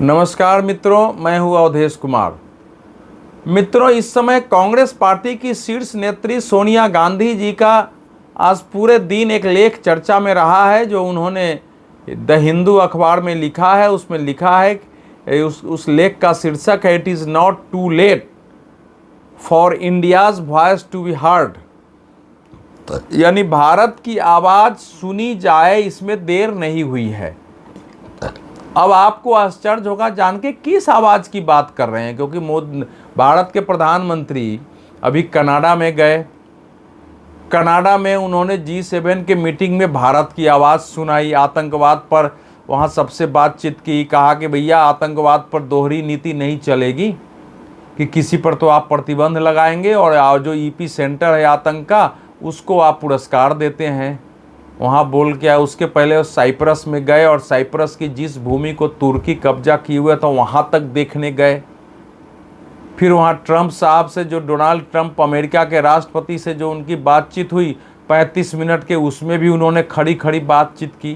नमस्कार मित्रों, मैं हूं अवधेश कुमार। मित्रों, इस समय कांग्रेस पार्टी की शीर्ष नेत्री सोनिया गांधी जी का आज पूरे दिन एक लेख चर्चा में रहा है, जो उन्होंने द हिंदू अखबार में लिखा है। उसमें लिखा है, उस लेख का शीर्षक है, it is not too late for India's voice to be heard. यानी भारत की आवाज़ सुनी जाए, इसमें देर नहीं हुई है। अब आपको आश्चर्य होगा जान के किस आवाज़ की बात कर रहे हैं, क्योंकि भारत के प्रधानमंत्री अभी कनाडा में गए। कनाडा में उन्होंने G7 के मीटिंग में भारत की आवाज़ सुनाई, आतंकवाद पर वहाँ सबसे बातचीत की, कहा कि भैया आतंकवाद पर दोहरी नीति नहीं चलेगी, कि किसी पर तो आप प्रतिबंध लगाएंगे और जो ईपी सेंटर है आतंक का, उसको आप पुरस्कार देते हैं। वहाँ बोल के आए। उसके पहले साइप्रस में गए और साइप्रस की जिस भूमि को तुर्की कब्जा किए हुए था वहाँ तक देखने गए। फिर वहाँ ट्रंप साहब से, जो डोनाल्ड ट्रंप अमेरिका के राष्ट्रपति से जो उनकी बातचीत हुई 35 मिनट के, उसमें भी उन्होंने खड़ी खड़ी बातचीत की।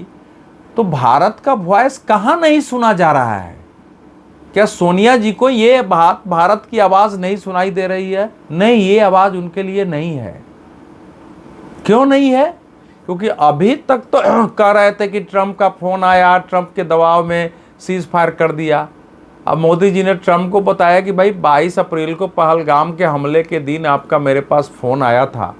तो भारत का वॉइस कहाँ नहीं सुना जा रहा है? क्या सोनिया जी को ये बात, भारत की आवाज़ नहीं सुनाई दे रही है? नहीं, ये आवाज़ उनके लिए नहीं है। क्यों नहीं है? क्योंकि अभी तक तो कह रहे थे कि ट्रंप का फ़ोन आया, ट्रंप के दबाव में सीज़ फायर कर दिया। अब मोदी जी ने ट्रंप को बताया कि भाई 22 अप्रैल को पहलगाम के हमले के दिन आपका मेरे पास फ़ोन आया था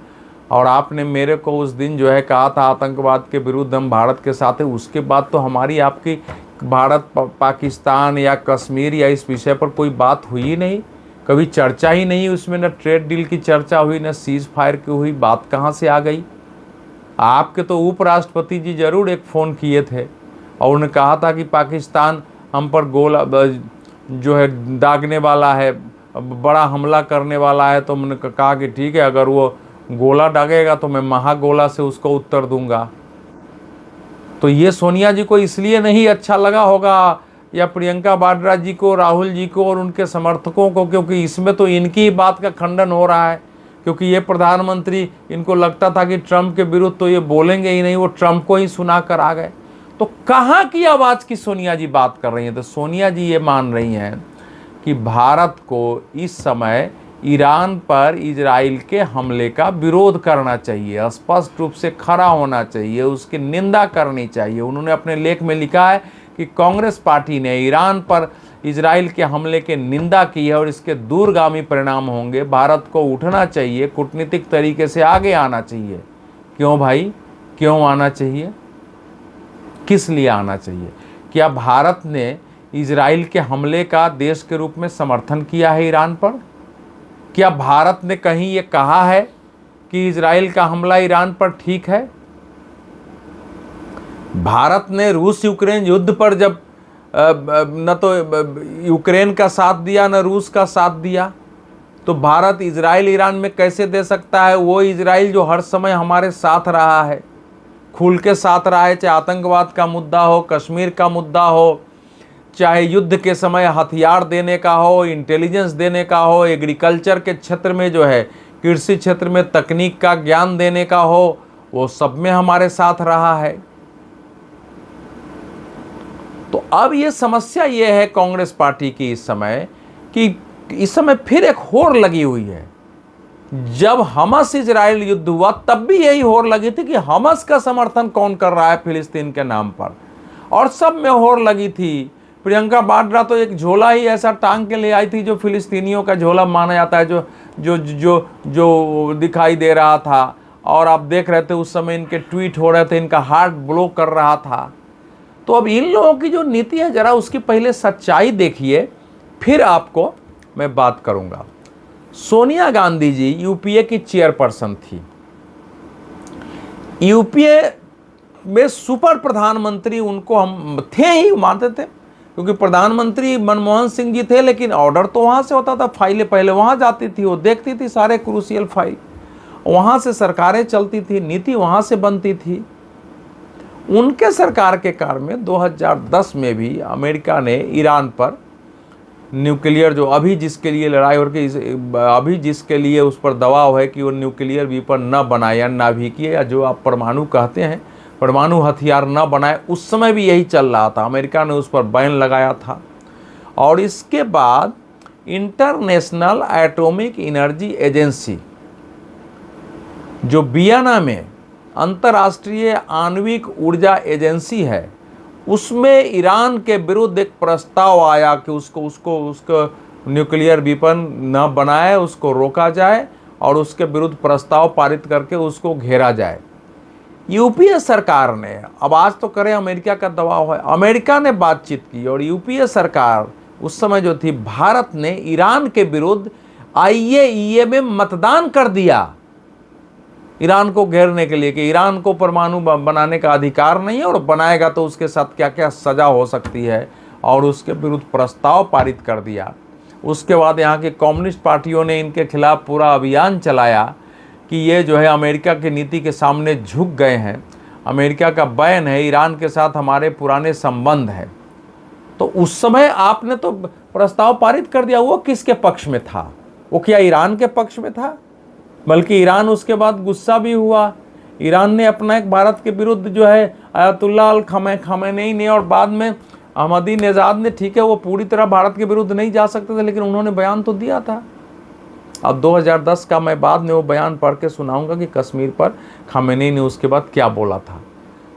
और आपने मेरे को उस दिन जो है कहा था आतंकवाद के विरुद्ध हम भारत के साथ है। उसके बाद तो हमारी आपकी भारत पाकिस्तान या कश्मीर या इस विषय पर कोई बात हुई ही नहीं, कभी चर्चा ही नहीं। उसमें न ट्रेड डील की चर्चा हुई, न सीज़ फायर की हुई। बात कहाँ से आ गई? आपके तो उपराष्ट्रपति जी जरूर एक फ़ोन किए थे और उन्होंने कहा था कि पाकिस्तान हम पर गोला जो है दागने वाला है, बड़ा हमला करने वाला है। तो उन्होंने कहा कि ठीक है, अगर वो गोला दागेगा तो मैं महागोला से उसको उत्तर दूंगा। तो ये सोनिया जी को इसलिए नहीं अच्छा लगा होगा, या प्रियंका वाड्रा जी को, राहुल जी को और उनके समर्थकों को, क्योंकि इसमें तो इनकी ही बात का खंडन हो रहा है। क्योंकि ये प्रधानमंत्री, इनको लगता था कि ट्रंप के विरुद्ध तो ये बोलेंगे ही नहीं, वो ट्रंप को ही सुना कर आ गए। तो कहाँ की आवाज़ की सोनिया जी बात कर रही हैं? तो सोनिया जी ये मान रही हैं कि भारत को इस समय ईरान पर इजराइल के हमले का विरोध करना चाहिए, स्पष्ट रूप से खड़ा होना चाहिए, उसकी निंदा करनी चाहिए। उन्होंने अपने लेख में लिखा है कि कांग्रेस पार्टी ने ईरान पर इजराइल के हमले की निंदा की है और इसके दूरगामी परिणाम होंगे। भारत को उठना चाहिए, कूटनीतिक तरीके से आगे आना चाहिए। क्यों भाई, क्यों आना चाहिए? किस लिए आना चाहिए? क्या भारत ने इजराइल के हमले का देश के रूप में समर्थन किया है ईरान पर? क्या भारत ने कहीं ये कहा है कि इजराइल का हमला ईरान पर ठीक है? भारत ने रूस यूक्रेन युद्ध पर जब न तो यूक्रेन का साथ दिया न रूस का साथ दिया, तो भारत इजराइल ईरान में कैसे दे सकता है? वो इजराइल जो हर समय हमारे साथ रहा है, खुल के साथ रहा है, चाहे आतंकवाद का मुद्दा हो, कश्मीर का मुद्दा हो, चाहे युद्ध के समय हथियार देने का हो, इंटेलिजेंस देने का हो, एग्रीकल्चर के क्षेत्र में जो है, कृषि क्षेत्र में तकनीक का ज्ञान देने का हो, वो सब में हमारे साथ रहा है। तो अब ये समस्या ये है कांग्रेस पार्टी की इस समय, कि इस समय फिर एक होड़ लगी हुई है। जब हमास इजराइल युद्ध हुआ तब भी यही होड़ लगी थी कि हमास का समर्थन कौन कर रहा है फिलिस्तीन के नाम पर, और सब में होड़ लगी थी। प्रियंका वाड्रा तो एक झोला ही ऐसा टांग के ले आई थी जो फिलिस्तीनियों का झोला माना जाता है, जो जो जो जो दिखाई दे रहा था। और आप देख रहे थे उस समय इनके ट्वीट हो रहे थे, इनका हार्ट ब्लो कर रहा था। तो अब इन लोगों की जो नीति है, जरा उसकी पहले सच्चाई देखिए, फिर आपको मैं बात करूंगा। सोनिया गांधी जी यूपीए की चेयरपर्सन थी। यूपीए में सुपर प्रधानमंत्री उनको हम थे ही मानते थे, क्योंकि प्रधानमंत्री मनमोहन सिंह जी थे, लेकिन ऑर्डर तो वहाँ से होता था, फाइलें पहले वहाँ जाती थी, वो देखती थी सारे क्रूशियल फाइल, वहाँ से सरकारें चलती थी, नीति वहाँ से बनती थी। उनके सरकार के काल में 2010 में भी अमेरिका ने ईरान पर न्यूक्लियर, जो अभी जिसके लिए लड़ाई हो रही है, अभी जिसके लिए उस पर दबाव है कि वो न्यूक्लियर वेपन न बनाए या नाभिकीय, या जो आप परमाणु कहते हैं, परमाणु हथियार न बनाए, उस समय भी यही चल रहा था। अमेरिका ने उस पर बैन लगाया था। और इसके बाद इंटरनेशनल एटॉमिक एनर्जी एजेंसी जो वियना में अंतर्राष्ट्रीय आणविक ऊर्जा एजेंसी है, उसमें ईरान के विरुद्ध एक प्रस्ताव आया कि उसको न्यूक्लियर वेपन न बनाए, उसको रोका जाए और उसके विरुद्ध प्रस्ताव पारित करके उसको घेरा जाए। यूपीए सरकार ने, अब आज तो करें अमेरिका का दबाव है, अमेरिका ने बातचीत की और यूपीए सरकार उस समय जो थी, भारत ने ईरान के विरुद्ध आईएईए में मतदान कर दिया ईरान को घेरने के लिए कि ईरान को परमाणु बम बनाने का अधिकार नहीं है और बनाएगा तो उसके साथ क्या क्या सजा हो सकती है, और उसके विरुद्ध प्रस्ताव पारित कर दिया। उसके बाद यहाँ की कम्युनिस्ट पार्टियों ने इनके खिलाफ पूरा अभियान चलाया कि ये जो है अमेरिका की नीति के सामने झुक गए हैं, अमेरिका का बैन है, ईरान के साथ हमारे पुराने संबंध हैं। तो उस समय आपने तो प्रस्ताव पारित कर दिया, वो किसके पक्ष में था? वो क्या ईरान के पक्ष में था? बल्कि ईरान उसके बाद गुस्सा भी हुआ। ईरान ने अपना एक भारत के विरुद्ध जो है अयातुल्लाह अल खमेनी ने और बाद में अहमदीनेजाद ने, ठीक है वो पूरी तरह भारत के विरुद्ध नहीं जा सकते थे, लेकिन उन्होंने बयान तो दिया था। अब 2010 का मैं बाद में वो बयान पढ़ के सुनाऊंगा कि कश्मीर पर खमेनी ने उसके बाद क्या बोला था।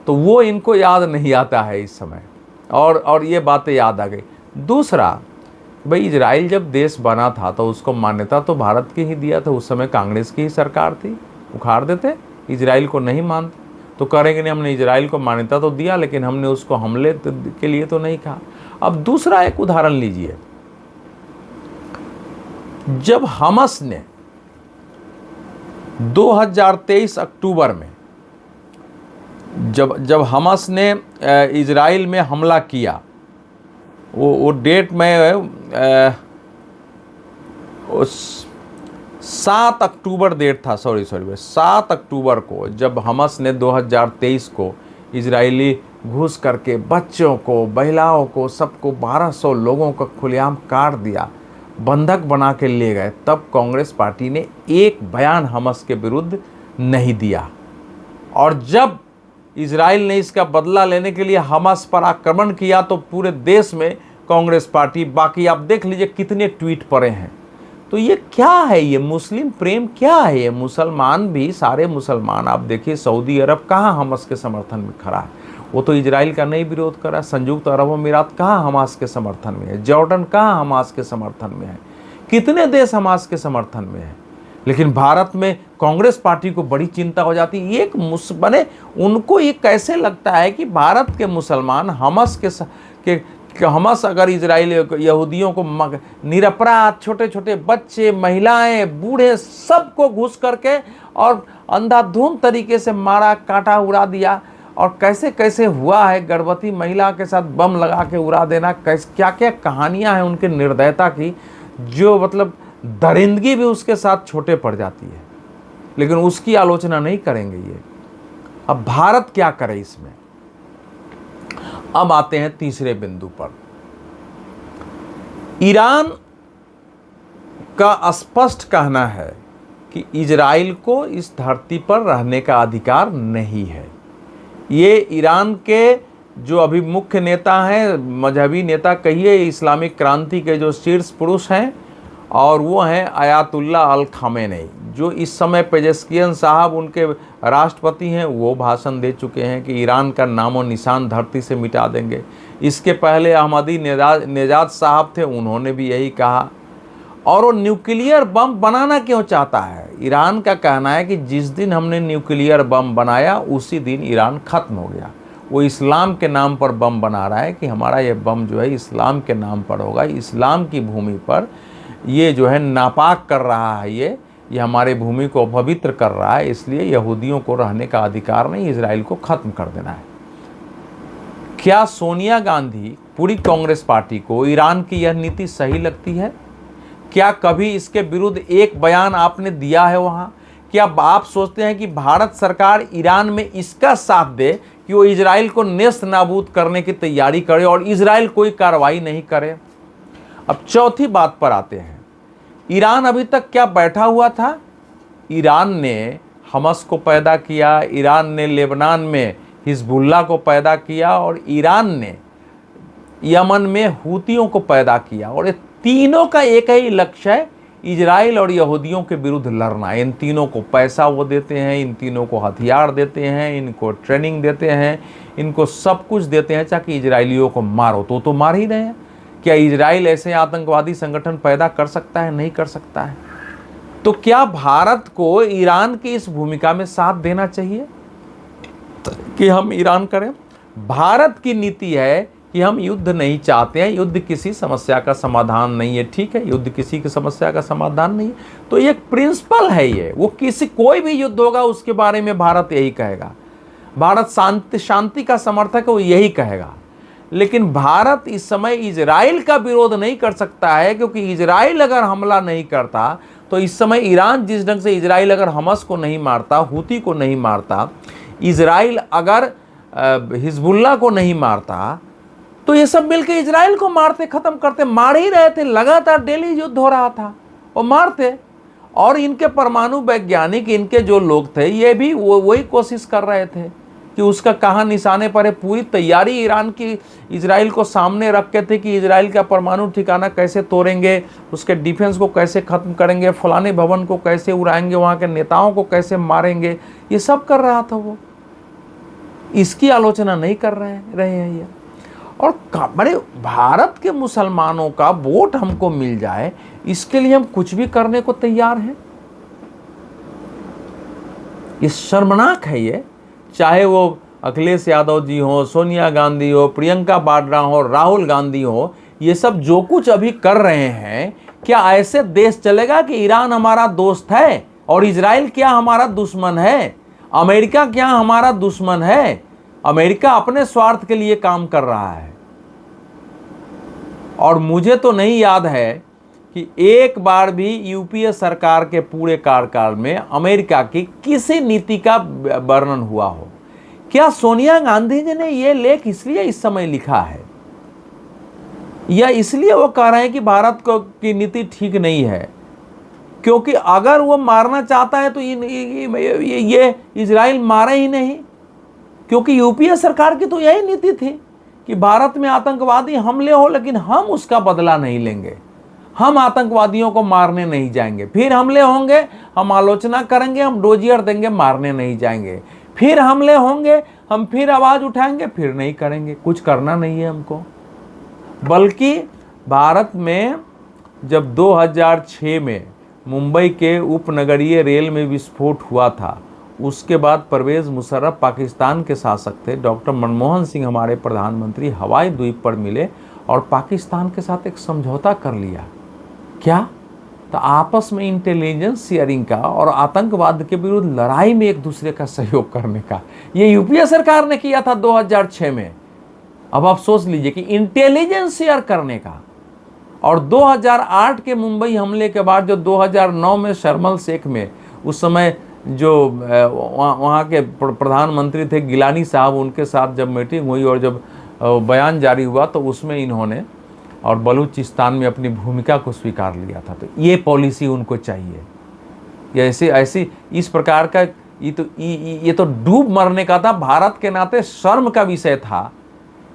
तो वो इनको याद नहीं आता है इस समय, और ये बातें याद आ गई। दूसरा, भाई इजराइल जब देश बना था तो उसको मान्यता तो भारत की ही दिया था, उस समय कांग्रेस की ही सरकार थी, उखाड़ देते, इजराइल को नहीं मानते तो करेंगे नहीं, हमने इजराइल को मान्यता तो दिया लेकिन हमने उसको हमले के लिए तो नहीं कहा। अब दूसरा एक उदाहरण लीजिए, जब हमास ने 2023 अक्टूबर में जब हमास ने इजराइल में हमला किया, वो डेट में उस 7 अक्टूबर डेट था, सॉरी 7 अक्टूबर को जब हमास ने 2023 को इजरायली घुस करके बच्चों को, महिलाओं को, सबको 1200 लोगों को खुलेआम काट दिया, बंधक बना के ले गए, तब कांग्रेस पार्टी ने एक बयान हमास के विरुद्ध नहीं दिया। और जब इजराइल ने इसका बदला लेने के लिए हमास पर आक्रमण किया तो पूरे देश में कांग्रेस पार्टी, बाकी आप देख लीजिए कितने ट्वीट पड़े हैं। तो ये क्या है, ये मुस्लिम प्रेम क्या है? ये मुसलमान भी, सारे मुसलमान आप देखिए, सऊदी अरब कहाँ हमास के समर्थन में खड़ा है, वो तो इजराइल का नहीं विरोध कर रहा है। संयुक्त अरब अमीरात कहाँ हमास के समर्थन में है? जॉर्डन कहाँ हमास के समर्थन में है? कितने देश हमास के समर्थन में है? लेकिन भारत में कांग्रेस पार्टी को बड़ी चिंता हो जाती है। एक बने उनको ये कैसे लगता है कि भारत के मुसलमान हमास हमास अगर इजराइल यहूदियों को निरपराध, छोटे छोटे बच्चे, महिलाएं, बूढ़े, सबको घुस करके और अंधाधुंध तरीके से मारा, काटा, उड़ा दिया। और कैसे कैसे हुआ है, गर्भवती महिला के साथ बम लगा के उड़ा देना, कैसे क्या क्या कहानियां हैं उनके निर्दयता की, जो मतलब दरिंदगी भी उसके साथ छोटे पड़ जाती है। लेकिन उसकी आलोचना नहीं करेंगे ये। अब भारत क्या करे इसमें? अब आते हैं तीसरे बिंदु पर। ईरान का स्पष्ट कहना है कि इजराइल को इस धरती पर रहने का अधिकार नहीं है। ये ईरान के जो अभी मुख्य नेता हैं, मजहबी नेता कहिए, इस्लामिक क्रांति के जो शीर्ष पुरुष हैं, और वो हैं अयातुल्लाह अल खमेनी, जो इस समय पेजेस्कियन साहब उनके राष्ट्रपति हैं, वो भाषण दे चुके हैं कि ईरान का नामो निशान धरती से मिटा देंगे। इसके पहले अहमदीनेजाद साहब थे, उन्होंने भी यही कहा। और वो न्यूक्लियर बम बनाना क्यों चाहता है? ईरान का कहना है कि जिस दिन हमने न्यूक्लियर बम बनाया उसी दिन ईरान ख़त्म हो गया। वो इस्लाम के नाम पर बम बना रहा है कि हमारा ये बम जो है इस्लाम के नाम पर होगा, इस्लाम की भूमि पर ये जो है नापाक कर रहा है, ये हमारे भूमि को अपवित्र कर रहा है, इसलिए यहूदियों को रहने का अधिकार नहीं, इजराइल को ख़त्म कर देना है। क्या सोनिया गांधी, पूरी कांग्रेस पार्टी को ईरान की यह नीति सही लगती है? क्या कभी इसके विरुद्ध एक बयान आपने दिया है वहाँ? क्या आप सोचते हैं कि भारत सरकार ईरान में इसका साथ दे कि वो इजराइल को नेस्त नाबूद करने की तैयारी करे और इजराइल कोई कार्रवाई नहीं करे? अब चौथी बात पर आते हैं। ईरान अभी तक क्या बैठा हुआ था? ईरान ने हमास को पैदा किया, ईरान ने लेबनान में हिजबुल्लाह को पैदा किया, और ईरान ने यमन में हूतियों को पैदा किया। और ये तीनों का एक ही लक्ष्य है, इजराइल और यहूदियों के विरुद्ध लड़ना। इन तीनों को पैसा वो देते हैं, इन तीनों को हथियार देते हैं, इनको ट्रेनिंग देते हैं, इनको सब कुछ देते हैं ताकि इजराइलियों को मारो। तो मार ही रहे हैं। क्या इजराइल ऐसे आतंकवादी संगठन पैदा कर सकता है? नहीं कर सकता है। तो क्या भारत को ईरान की इस भूमिका में साथ देना चाहिए कि हम ईरान करें? भारत की नीति है कि हम युद्ध नहीं चाहते हैं, युद्ध किसी समस्या का समाधान नहीं है। ठीक है, युद्ध किसी की समस्या का समाधान नहीं है, तो एक प्रिंसिपल है ये। वो कोई भी युद्ध होगा उसके बारे में भारत यही कहेगा। भारत शांति का समर्थक है, वो यही कहेगा। लेकिन भारत इस समय इजराइल का विरोध नहीं कर सकता है, क्योंकि इजराइल अगर हमला नहीं करता तो इस समय ईरान जिस ढंग से इजराइल अगर हमास को नहीं मारता, हूती को नहीं मारता, इजराइल अगर हिजबुल्ला को नहीं मारता, तो ये सब मिलकर इजराइल को मारते, खत्म करते। मार ही रहे थे, लगातार डेली युद्ध हो रहा था, वो मारते। और इनके परमाणु वैज्ञानिक, इनके जो लोग थे, ये भी वही कोशिश कर रहे थे कि उसका कहाँ निशाने पर है। पूरी तैयारी ईरान की इजराइल को सामने रख के थे कि इजराइल का परमाणु ठिकाना कैसे तोड़ेंगे, उसके डिफेंस को कैसे खत्म करेंगे, फलाने भवन को कैसे उड़ाएंगे, वहाँ के नेताओं को कैसे मारेंगे, ये सब कर रहा था वो। इसकी आलोचना नहीं कर रहे हैं ये। और बड़े भारत के मुसलमानों का वोट हमको मिल जाए, इसके लिए हम कुछ भी करने को तैयार हैं। ये शर्मनाक है ये। चाहे वो अखिलेश यादव जी हो, सोनिया गांधी हो, प्रियंका वाड्रा हो, राहुल गांधी हो, ये सब जो कुछ अभी कर रहे हैं, क्या ऐसे देश चलेगा कि ईरान हमारा दोस्त है और इजराइल क्या हमारा दुश्मन है? अमेरिका क्या हमारा दुश्मन है? अमेरिका अपने स्वार्थ के लिए काम कर रहा है। और मुझे तो नहीं याद है कि एक बार भी यूपीए सरकार के पूरे कार्यकाल में अमेरिका की किसी नीति का वर्णन हुआ हो। क्या सोनिया गांधी जी ने यह लेख इसलिए इस समय लिखा है, या इसलिए वो कह रहे हैं कि भारत की नीति ठीक नहीं है? क्योंकि अगर वो मारना चाहता है तो ये इजराइल मारे ही नहीं। क्योंकि यूपीए सरकार की तो यही नीति थी कि भारत में आतंकवादी हमले हो, लेकिन हम उसका बदला नहीं लेंगे, हम आतंकवादियों को मारने नहीं जाएंगे। फिर हमले होंगे, हम आलोचना करेंगे, हम डोजियर देंगे, मारने नहीं जाएंगे। फिर हमले होंगे, हम फिर आवाज़ उठाएंगे, फिर नहीं करेंगे। कुछ करना नहीं है हमको। बल्कि भारत में जब 2006 में मुंबई के उपनगरीय रेल में विस्फोट हुआ था, उसके बाद परवेज़ मुशर्रफ पाकिस्तान के शासक थे, डॉक्टर मनमोहन सिंह हमारे प्रधानमंत्री हवाई द्वीप पर मिले और पाकिस्तान के साथ एक समझौता कर लिया। क्या? तो आपस में इंटेलिजेंस शेयरिंग का और आतंकवाद के विरुद्ध लड़ाई में एक दूसरे का सहयोग करने का। ये यूपीए सरकार ने किया था 2006 में। अब आप सोच लीजिए कि इंटेलिजेंस शेयर करने का। और 2008 के मुंबई हमले के बाद जो 2009 में शर्मल शेख में, उस समय जो वहाँ के प्रधानमंत्री थे गिलानी साहब, उनके साथ जब मीटिंग हुई और जब बयान जारी हुआ, तो उसमें इन्होंने और बलूचिस्तान में अपनी भूमिका को स्वीकार लिया था। तो ये पॉलिसी उनको चाहिए। ये ऐसी इस प्रकार का ये तो डूब मरने का था। भारत के नाते शर्म का विषय था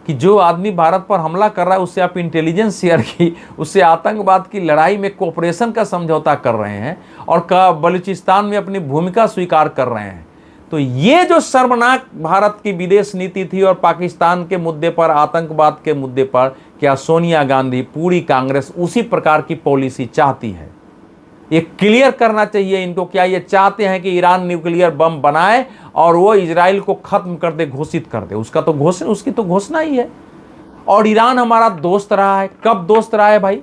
कि जो आदमी भारत पर हमला कर रहा है उससे आप इंटेलिजेंस शेयर की, उससे आतंकवाद की लड़ाई में कोऑपरेशन का समझौता कर रहे हैं और बलूचिस्तान में अपनी भूमिका स्वीकार कर रहे हैं। तो ये जो शर्मनाक भारत की विदेश नीति थी, और पाकिस्तान के मुद्दे पर, आतंकवाद के मुद्दे पर, क्या सोनिया गांधी, पूरी कांग्रेस उसी प्रकार की पॉलिसी चाहती है? ये क्लियर करना चाहिए इनको। क्या ये चाहते हैं कि ईरान न्यूक्लियर बम बनाए और वो इजराइल को खत्म कर दे, घोषित कर दे? उसकी तो घोषणा ही है। और ईरान हमारा दोस्त रहा है। कब दोस्त रहा है भाई?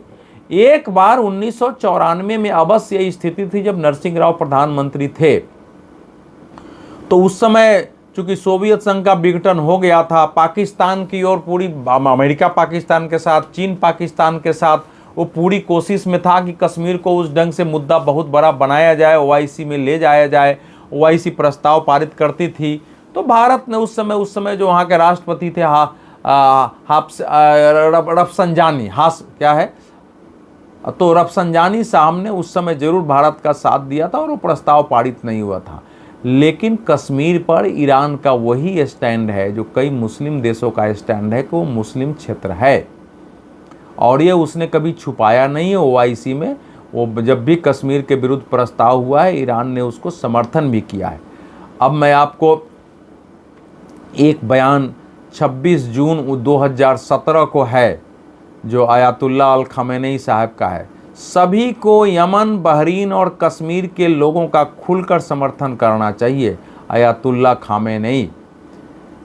एक बार 1994 में अवश्य यही स्थिति थी जब नरसिंह राव प्रधानमंत्री थे। तो उस समय चूंकि सोवियत संघ का विघटन हो गया था, पाकिस्तान की ओर पूरी, अमेरिका पाकिस्तान के साथ, चीन पाकिस्तान के साथ, वो पूरी कोशिश में था कि कश्मीर को उस ढंग से मुद्दा बहुत बड़ा बनाया जाए, ओआईसी में ले जाया जाए। ओआईसी प्रस्ताव पारित करती थी। तो भारत ने उस समय जो वहाँ के राष्ट्रपति थे रफसंजानी, तो रफसंजानी साहब ने उस समय जरूर भारत का साथ दिया था और वो प्रस्ताव पारित नहीं हुआ था। लेकिन कश्मीर पर ईरान का वही स्टैंड है जो कई मुस्लिम देशों का स्टैंड है कि वो मुस्लिम क्षेत्र है, और ये उसने कभी छुपाया नहीं है। ओआईसी में वो जब भी कश्मीर के विरुद्ध प्रस्ताव हुआ है, ईरान ने उसको समर्थन भी किया है। अब मैं आपको एक बयान 26 जून 2017 को है, जो आयतुल्लाह अल खमेनी साहब का है। सभी को यमन, बहरीन और कश्मीर के लोगों का खुलकर समर्थन करना चाहिए। आयतुल्लाह खामेनी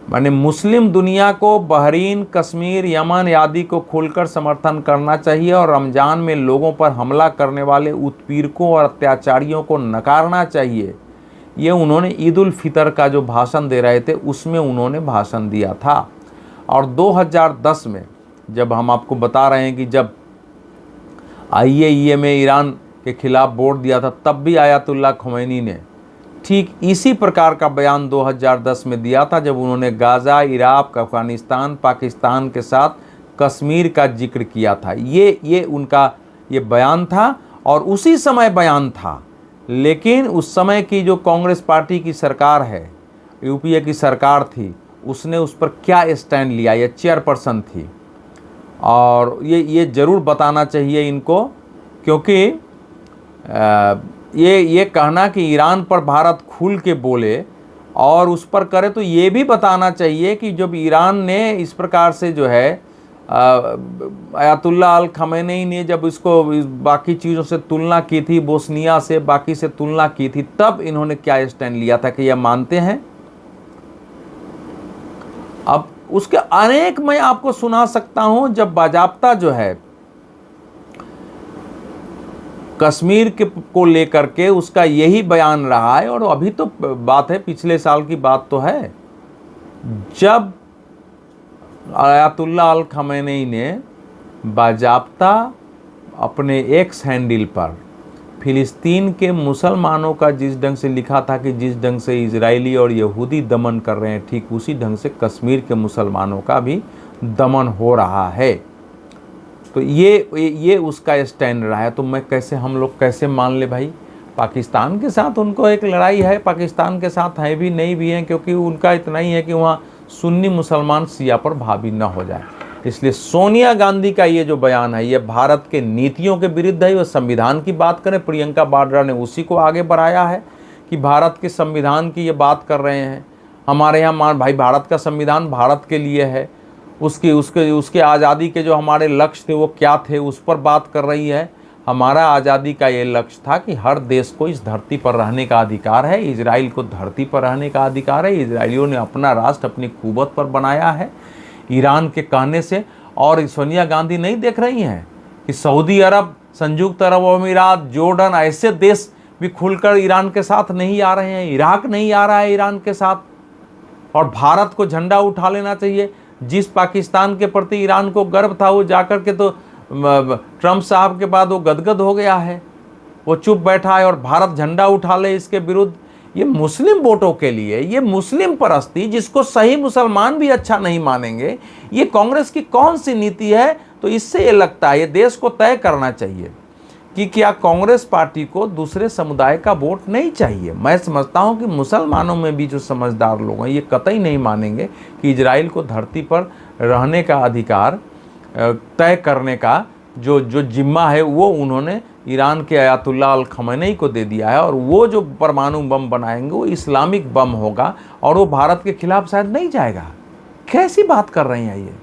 माने मुस्लिम दुनिया को बहरीन, कश्मीर, यमन आदि को खुलकर समर्थन करना चाहिए और रमज़ान में लोगों पर हमला करने वाले उत्पीड़कों और अत्याचारियों को नकारना चाहिए। ये उन्होंने ईद उल फितर का जो भाषण दे रहे थे उसमें उन्होंने भाषण दिया था। और 2010 में जब हम आपको बता रहे हैं कि जब IAEA में ईरान के खिलाफ वोट दिया था, तब भी आयतुल्लाह खमैनी ने ठीक इसी प्रकार का बयान 2010 में दिया था, जब उन्होंने गाज़ा, इराक, अफ़गानिस्तान, पाकिस्तान के साथ कश्मीर का जिक्र किया था। ये उनका ये बयान था और उसी समय बयान था। लेकिन उस समय की जो कांग्रेस पार्टी की सरकार है, यूपीए की सरकार थी, उसने उस पर क्या स्टैंड लिया, ये चेयरपर्सन थी। और ये ज़रूर बताना चाहिए इनको, क्योंकि ये कहना कि ईरान पर भारत खुल के बोले और उस पर करे, तो ये भी बताना चाहिए कि जब ईरान ने इस प्रकार से जो है आयतुल्लाह अल खमेनी ने जब इसको बाकी चीज़ों से तुलना की थी, बोस्निया से बाकी से तुलना की थी, तब इन्होंने क्या स्टैंड लिया था कि यह मानते हैं। अब उसके अनेक मैं आपको सुना सकता हूं, जब बाजाप्ता जो है कश्मीर को लेकर के उसका यही बयान रहा है। और अभी तो बात है, पिछले साल की बात तो है, जब आयतुल्लाह अल खमेनी ने बाजाप्ता अपने एक्स हैंडल पर फिलिस्तीन के मुसलमानों का जिस ढंग से लिखा था कि जिस ढंग से इजरायली और यहूदी दमन कर रहे हैं, ठीक उसी ढंग से कश्मीर के मुसलमानों का भी दमन हो रहा है। तो ये उसका स्टैंड रहा है। तो हम लोग कैसे मान ले भाई, पाकिस्तान के साथ उनको एक लड़ाई है, पाकिस्तान के साथ है भी नहीं भी हैं, क्योंकि उनका इतना ही है कि वहाँ सुन्नी मुसलमान शिया पर हावी न हो जाए। इसलिए सोनिया गांधी का ये जो बयान है, ये भारत के नीतियों के विरुद्ध है। वो संविधान की बात करें, प्रियंका वाड्रा ने उसी को आगे बढ़ाया है कि भारत के संविधान की ये बात कर रहे हैं। हमारे यहाँ भाई भारत का संविधान भारत के लिए है, उसके आज़ादी के जो हमारे लक्ष्य थे वो क्या थे, उस पर बात कर रही है। हमारा आज़ादी का ये लक्ष्य था कि हर देश को इस धरती पर रहने का अधिकार है, इजराइल को धरती पर रहने का अधिकार है। इजराइलियों ने अपना राष्ट्र अपनी कुव्वत पर बनाया है ईरान के कहने से। और सोनिया गांधी नहीं देख रही हैं कि सऊदी अरब, संयुक्त अरब अमीरात, जॉर्डन ऐसे देश भी खुलकर ईरान के साथ नहीं आ रहे हैं, इराक नहीं आ रहा है ईरान के साथ। और भारत को झंडा उठा लेना चाहिए। जिस पाकिस्तान के प्रति ईरान को गर्व था, वो जाकर के तो ट्रंप साहब के बाद वो गदगद हो गया है, वो चुप बैठा है और भारत झंडा उठा ले इसके विरुद्ध। ये मुस्लिम वोटों के लिए, ये मुस्लिम परस्ती जिसको सही मुसलमान भी अच्छा नहीं मानेंगे, ये कांग्रेस की कौन सी नीति है। तो इससे ये लगता है ये देश को तय करना चाहिए कि क्या कांग्रेस पार्टी को दूसरे समुदाय का वोट नहीं चाहिए। मैं समझता हूं कि मुसलमानों में भी जो समझदार लोग हैं, ये कतई नहीं मानेंगे कि इजराइल को धरती पर रहने का अधिकार तय करने का जो जिम्मा है वो उन्होंने ईरान के आयतुल्लाह अल खमेनी को दे दिया है। और वो जो परमाणु बम बनाएंगे वो इस्लामिक बम होगा और वो भारत के खिलाफ शायद नहीं जाएगा। कैसी बात कर रहे हैं ये।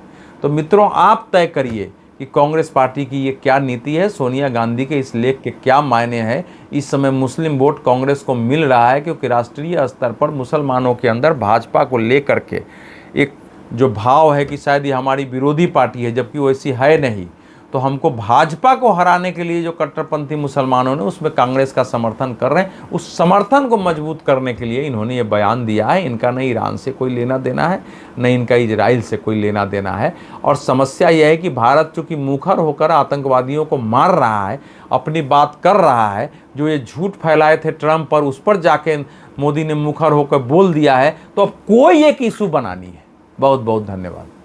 तो मित्रों, आप तय करिए कि कांग्रेस पार्टी की ये क्या नीति है, सोनिया गांधी के इस लेख के क्या मायने हैं। इस समय मुस्लिम वोट कांग्रेस को मिल रहा है क्योंकि राष्ट्रीय स्तर पर मुसलमानों के अंदर भाजपा को लेकर के एक जो भाव है कि शायद ये हमारी विरोधी पार्टी है, जबकि वो ऐसी है नहीं। तो हमको भाजपा को हराने के लिए जो कट्टरपंथी मुसलमानों ने उसमें कांग्रेस का समर्थन कर रहे हैं, उस समर्थन को मजबूत करने के लिए इन्होंने ये बयान दिया है। इनका न ईरान से कोई लेना देना है, न इनका इजराइल से कोई लेना देना है। और समस्या यह है कि भारत चूँकि मुखर होकर आतंकवादियों को मार रहा है, अपनी बात कर रहा है, जो ये झूठ फैलाए थे ट्रंप पर, उस पर जाके मोदी ने मुखर होकर बोल दिया है। तो अब कोई एक इशू बनानी है। बहुत बहुत धन्यवाद।